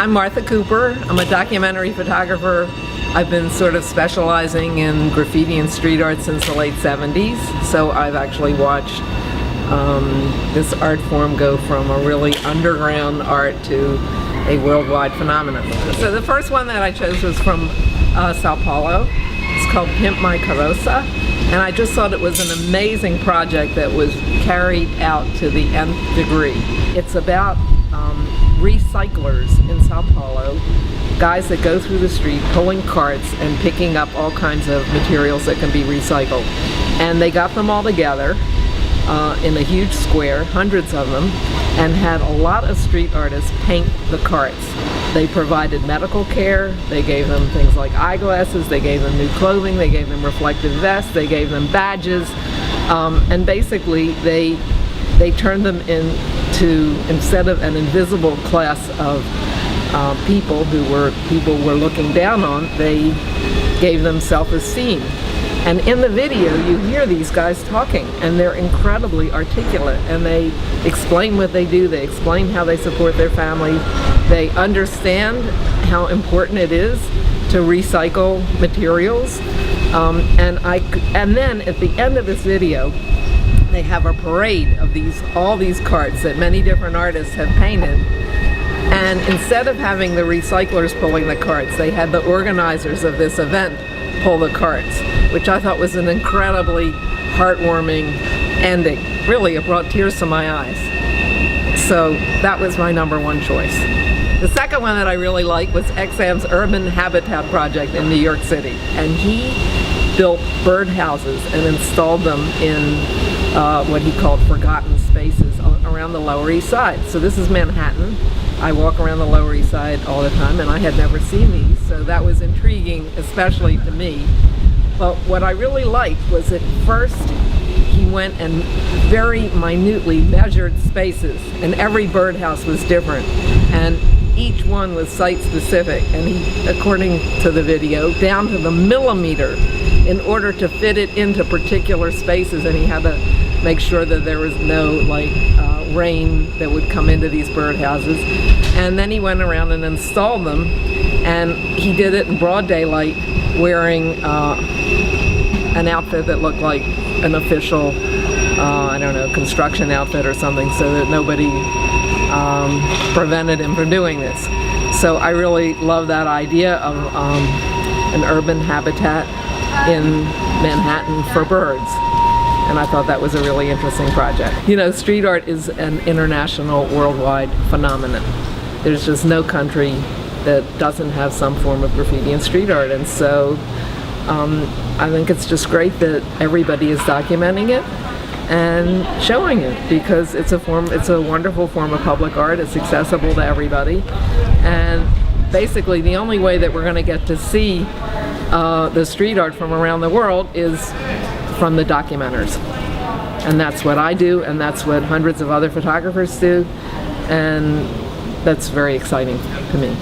I'm Martha Cooper. I'm a documentary photographer. I've been sort of specializing in graffiti and street art since the late 70s. So I've actually watched this art form go from a really underground art to a worldwide phenomenon. So the first one that I chose was from Sao Paulo. It's called Pimp My Carroça. And I just thought it was an amazing project that was carried out to the nth degree. It's about recyclers in Sao Paulo, guys that go through the street pulling carts and picking up all kinds of materials that can be recycled. And they got them all together in a huge square, hundreds of them, and had a lot of street artists paint the carts. They provided medical care, they gave them things like eyeglasses, they gave them new clothing, they gave them reflective vests, they gave them badges, and basically they turned them into, instead of an invisible class of people were looking down on, they gave them self-esteem. And in the video, you hear these guys talking, and they're incredibly articulate, and they explain what they do, they explain how they support their family, they understand how important it is to recycle materials, and then at the end of this video, they have a parade of all these carts that many different artists have painted. And instead of having the recyclers pulling the carts, they had the organizers of this event pull the carts, which I thought was an incredibly heartwarming ending. Really, it brought tears to my eyes. So that was my #1 choice. The second one that I really liked was XM's Urban Habitat project in New York City. And he built birdhouses and installed them in what he called forgotten spaces around the Lower East Side. So this is Manhattan. I walk around the Lower East Side all the time, and I had never seen these, so that was intriguing, especially to me. But what I really liked was that first he went and very minutely measured spaces, and every birdhouse was different, and each one was site-specific, and he, according to the video, down to the millimeter in order to fit it into particular spaces, and he had to make sure that there was no rain that would come into these birdhouses. And then he went around and installed them, and he did it in broad daylight wearing an outfit that looked like an official, I don't know, construction outfit or something, so that nobody prevented him from doing this. So I really love that idea of an urban habitat in Manhattan for birds. And I thought that was a really interesting project. You know, street art is an international, worldwide phenomenon. There's just no country that doesn't have some form of graffiti and street art. And so I think it's just great that everybody is documenting it and showing it, because it's a wonderful form of public art. It's accessible to everybody. And basically the only way that we're going to get to see the street art from around the world is from the documenters. And that's what I do, and that's what hundreds of other photographers do, and that's very exciting to me.